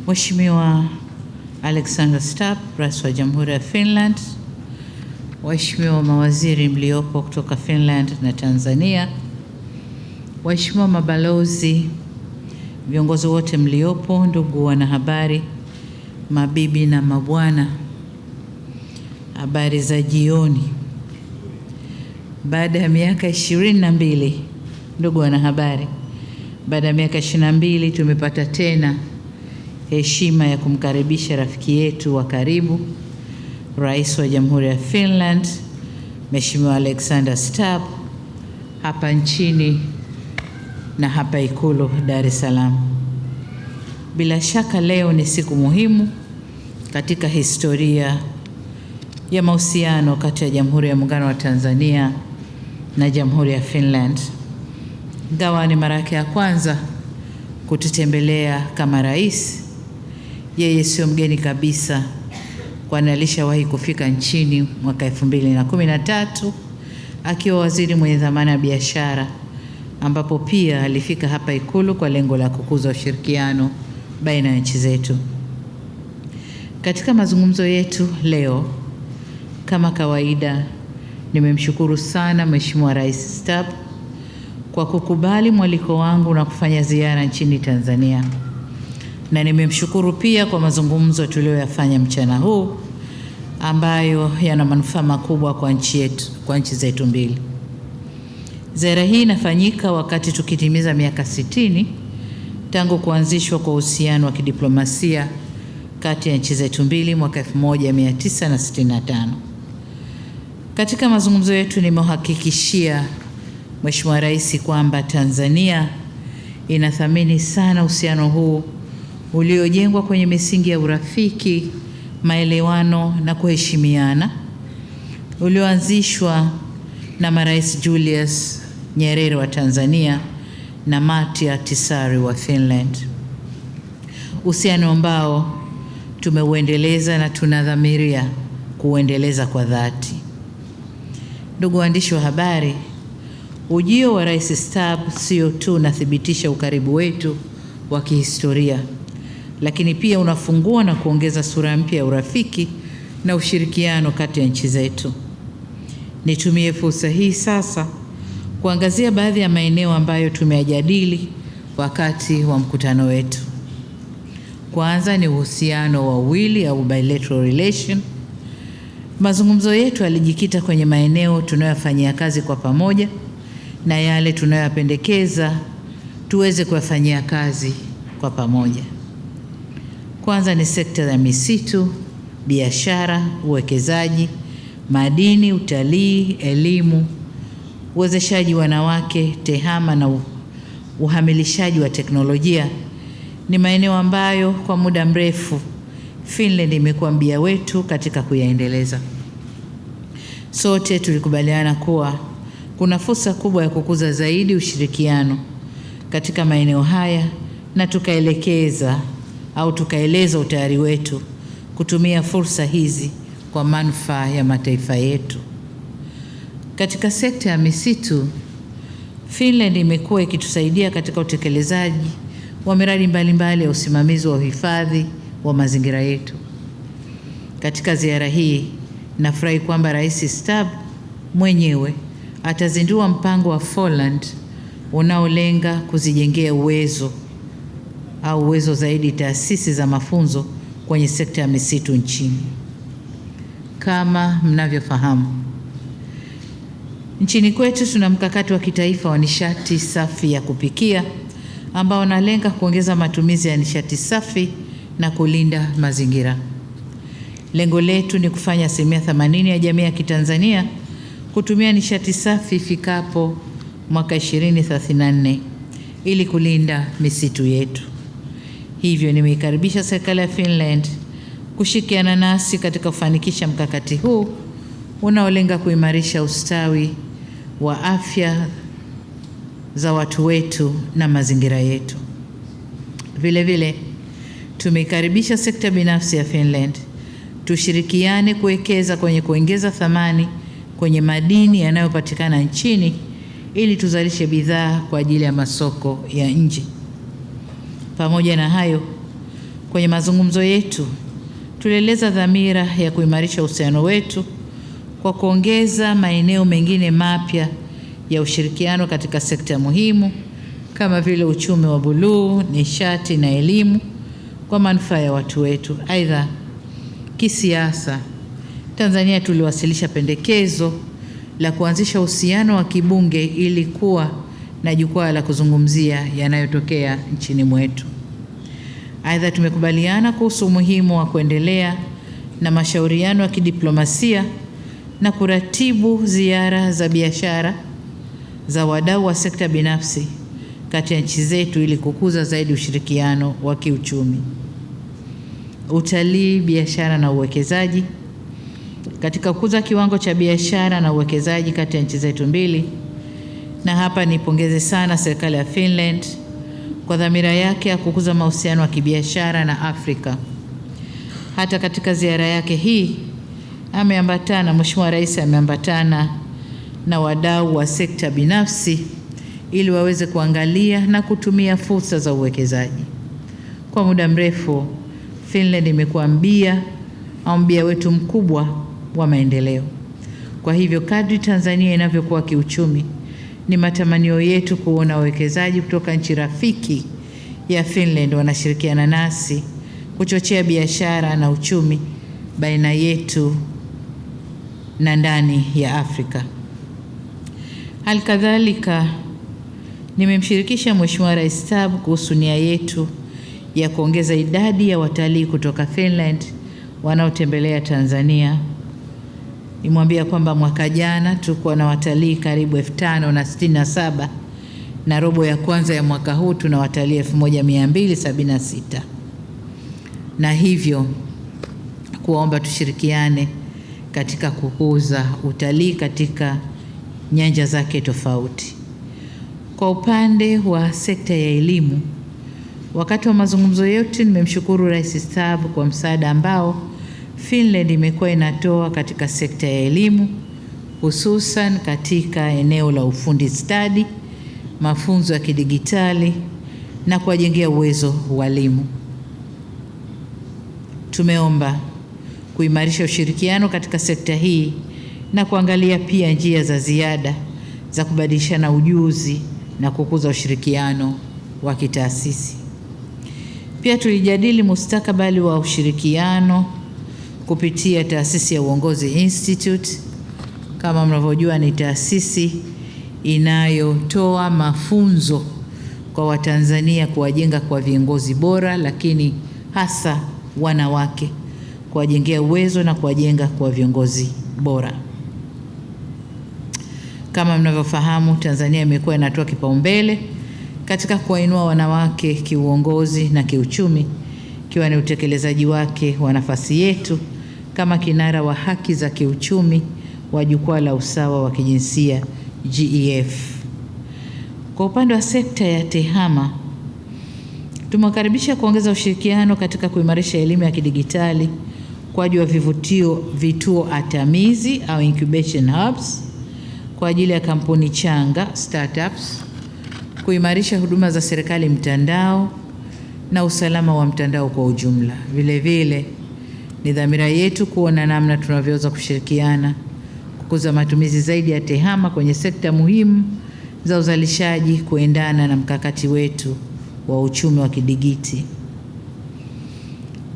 Mheshimiwa Alexander Stubb, Rais wa Jamhuri ya Finland, waheshimiwa mawaziri mliopo kutoka Finland na Tanzania, waheshimiwa mabalozi, viongozi wote mliopo, ndugu wanahabari, mabibi na mabwana, habari za jioni. Baada ya miaka 22, ndugu wanahabari, baada ya miaka 22 tumepata tena heshima ya kumkaribisha rafiki yetu wa karibu, Rais wa Jamhuri ya Finland, Mheshimiwa Alexander Stubb, hapa nchini na hapa Ikulu Dar es Salaam. Bila shaka leo ni siku muhimu katika historia ya mahusiano kati ya Jamhuri ya Muungano wa Tanzania na Jamhuri ya Finland. Ingawa ni mara yake ya kwanza kututembelea kama rais, yeye sio mgeni kabisa, kwani alishawahi kufika nchini mwaka 2013 akiwa waziri mwenye dhamana ya biashara, ambapo pia alifika hapa Ikulu kwa lengo la kukuza ushirikiano baina ya nchi zetu. Katika mazungumzo yetu leo, kama kawaida, nimemshukuru sana Mheshimiwa Rais Stubb kwa kukubali mwaliko wangu na kufanya ziara nchini Tanzania. Na nimemshukuru pia kwa mazungumzo tuliyoyafanya mchana huu ambayo yana manufaa makubwa kwa nchi zetu mbili. Ziara hii inafanyika wakati tukitimiza miaka 60 tangu kuanzishwa kwa uhusiano wa kidiplomasia kati ya nchi zetu mbili mwaka 1965. Katika mazungumzo yetu nimehakikishia Mheshimiwa Rais kwamba Tanzania inathamini sana uhusiano huu uliojengwa kwenye misingi ya urafiki, maelewano na kuheshimiana, ulioanzishwa na marais Julius Nyerere wa Tanzania na Martti Ahtisaari wa Finland. Uhusiano ambao tumeuendeleza na tunadhamiria kuuendeleza kwa dhati. Ndugu waandishi wa habari, ujio wa Rais Stubb sio tu unathibitisha ukaribu wetu wa kihistoria, lakini pia unafungua na kuongeza sura mpya ya urafiki na ushirikiano kati ya nchi zetu. Nitumie fursa hii sasa kuangazia baadhi ya maeneo ambayo tumeyajadili wakati wa mkutano wetu. Kwanza ni uhusiano wa uwili au bilateral relation. Mazungumzo yetu yalijikita kwenye maeneo tunayofanyia kazi kwa pamoja na yale tunayoyapendekeza tuweze kuyafanyia kazi kwa pamoja. Kwanza ni sekta ya misitu, biashara, uwekezaji, madini, utalii, elimu, uwezeshaji wanawake, tehama na uhamilishaji wa teknolojia. Ni maeneo ambayo kwa muda mrefu Finland imekuwa mbia wetu katika kuyaendeleza. Sote tulikubaliana kuwa kuna fursa kubwa ya kukuza zaidi ushirikiano katika maeneo haya na tukaeleza utayari wetu kutumia fursa hizi kwa manufaa ya mataifa yetu. Katika sekta ya misitu, Finland imekuwa ikitusaidia katika utekelezaji wa miradi mbalimbali ya usimamizi wa uhifadhi wa mazingira yetu. Katika ziara hii, nafurahi kwamba Rais Stubb mwenyewe atazindua mpango wa Finland unaolenga kuzijengea uwezo zaidi taasisi za mafunzo kwenye sekta ya misitu nchini. Kama mnavyofahamu, nchini kwetu tuna mkakati wa kitaifa wa nishati safi ya kupikia ambao unalenga kuongeza matumizi ya nishati safi na kulinda mazingira. Lengo letu ni kufanya 80% ya jamii ya Kitanzania kutumia nishati safi ifikapo mwaka 2034 ili kulinda misitu yetu. Hivyo nimeikaribisha serikali ya Finland kushirikiana nasi katika kufanikisha mkakati huu unaolenga kuimarisha ustawi wa afya za watu wetu na mazingira yetu. Vile vile tumeikaribisha sekta binafsi ya Finland tushirikiane kuwekeza kwenye kuongeza thamani kwenye madini yanayopatikana nchini ili tuzalishe bidhaa kwa ajili ya masoko ya nje. Pamoja na hayo, Kwenye mazungumzo yetu tulieleza dhamira ya kuimarisha uhusiano wetu kwa kuongeza maeneo mengine mapya ya ushirikiano katika sekta muhimu kama vile uchumi wa buluu, nishati na elimu kwa manufaa ya watu wetu. Aidha, kisiasa, Tanzania tuliwasilisha pendekezo la kuanzisha uhusiano wa kibunge ili kuwa na jukwaa la kuzungumzia yanayotokea nchini mwetu. Aidha, tumekubaliana kuhusu umuhimu wa kuendelea na mashauriano ya kidiplomasia na kuratibu ziara za biashara za wadau wa sekta binafsi kati ya nchi zetu ili kukuza zaidi ushirikiano wa kiuchumi. Utalii, biashara na uwekezaji. Katika kukuza kiwango cha biashara na uwekezaji kati ya nchi zetu mbili, na hapa nipongeze sana serikali ya Finland kwa dhamira yake ya kukuza mahusiano ya kibiashara na Afrika. Hata katika ziara yake hii Mheshimiwa Rais ameambatana na wadau wa sekta binafsi ili waweze kuangalia na kutumia fursa za uwekezaji. Kwa muda mrefu Finland imekuwa mbia wetu mkubwa wa maendeleo. Kwa hivyo kadri Tanzania inavyokuwa kiuchumi, ni matamanio yetu kuona wawekezaji kutoka nchi rafiki ya Finland wanashirikiana nasi kuchochea biashara na uchumi baina yetu na ndani ya Afrika. Halikadhalika, nimemshirikisha Mheshimiwa Rais Tabb kuhusu nia yetu ya kuongeza idadi ya watalii kutoka Finland wanaotembelea Tanzania. Nimwambia kwamba mwaka jana tulikuwa na watalii karibu 5,067 na robo ya kwanza ya mwaka huu tuna watalii 1,276, na hivyo kuomba tushirikiane katika kukuza utalii katika nyanja zake tofauti. Kwa upande wa sekta ya elimu, wakati wa mazungumzo yetu nimemshukuru Rais Tabb kwa msaada ambao Finland imekuwa inatoa katika sekta ya elimu, hususan katika eneo la ufundi stadi, mafunzo ya kidigitali na kuwajengea uwezo walimu. Tumeomba kuimarisha ushirikiano katika sekta hii na kuangalia pia njia za ziada za kubadilishana ujuzi na kukuza ushirikiano wa kitaasisi. Pia tulijadili mustakabali wa ushirikiano kupitia taasisi ya Uongozi Institute. Kama mnavyojua, ni taasisi inayotoa mafunzo kwa Watanzania kuwajenga kwa viongozi bora, lakini hasa wanawake, kuwajengea uwezo na kuwajenga kwa viongozi bora. Kama mnavyofahamu, Tanzania imekuwa inatoa kipaumbele katika kuwainua wanawake kiuongozi na kiuchumi, ikiwa ni utekelezaji wake wa nafasi yetu kama kinara wa haki za kiuchumi wa jukwaa la usawa wa kijinsia GEF. Kwa upande wa sekta ya TEHAMA, tumekaribisha kuongeza ushirikiano katika kuimarisha elimu ya kidigitali kwa ajili ya vituo atamizi au incubation hubs kwa ajili ya kampuni changa startups, kuimarisha huduma za serikali mtandao na usalama wa mtandao kwa ujumla. Vile vile ni dhamira yetu kuona namna tunavyoweza kushirikiana kukuza matumizi zaidi ya TEHAMA kwenye sekta muhimu za uzalishaji kuendana na mkakati wetu wa uchumi wa kidigiti.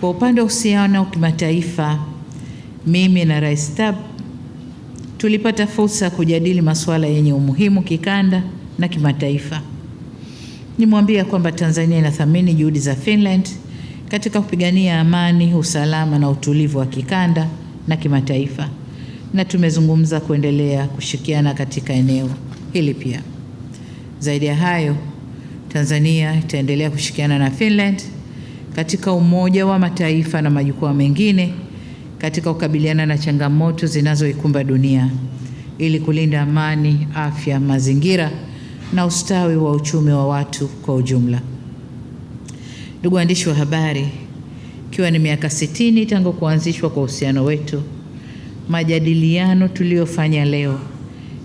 Kwa upande wa uhusiano wa kimataifa, mimi na Rais Tabb tulipata fursa ya kujadili masuala yenye umuhimu kikanda na kimataifa. Nimwambia kwamba Tanzania inathamini juhudi za Finland katika kupigania amani, usalama na utulivu wa kikanda na kimataifa, na tumezungumza kuendelea kushirikiana katika eneo hili pia. Zaidi ya hayo, Tanzania itaendelea kushirikiana na Finland katika Umoja wa Mataifa na majukwaa mengine katika kukabiliana na changamoto zinazoikumba dunia ili kulinda amani, afya, mazingira na ustawi wa uchumi wa watu kwa ujumla. Ndugu waandishi wa habari, ikiwa ni miaka 60 tangu kuanzishwa kwa uhusiano wetu, majadiliano tuliyofanya leo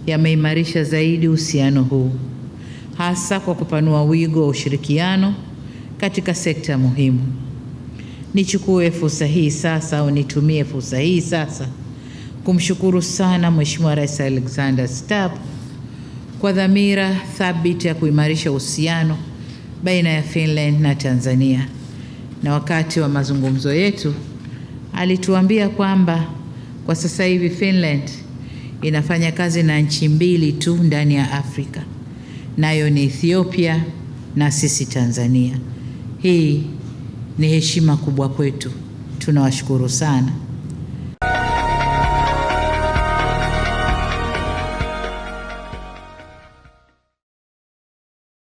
yameimarisha zaidi uhusiano huu, hasa kwa kupanua wigo wa ushirikiano katika sekta muhimu. nichukue fursa hii sasa au nitumie fursa hii sasa kumshukuru sana Mheshimiwa Rais Alexander Stubb kwa dhamira thabiti ya kuimarisha uhusiano baina ya Finland na Tanzania. Na wakati wa mazungumzo yetu alituambia kwamba kwa sasa hivi Finland inafanya kazi na nchi mbili tu ndani ya Afrika, nayo ni Ethiopia na sisi Tanzania. Hii ni heshima kubwa kwetu. Tunawashukuru sana.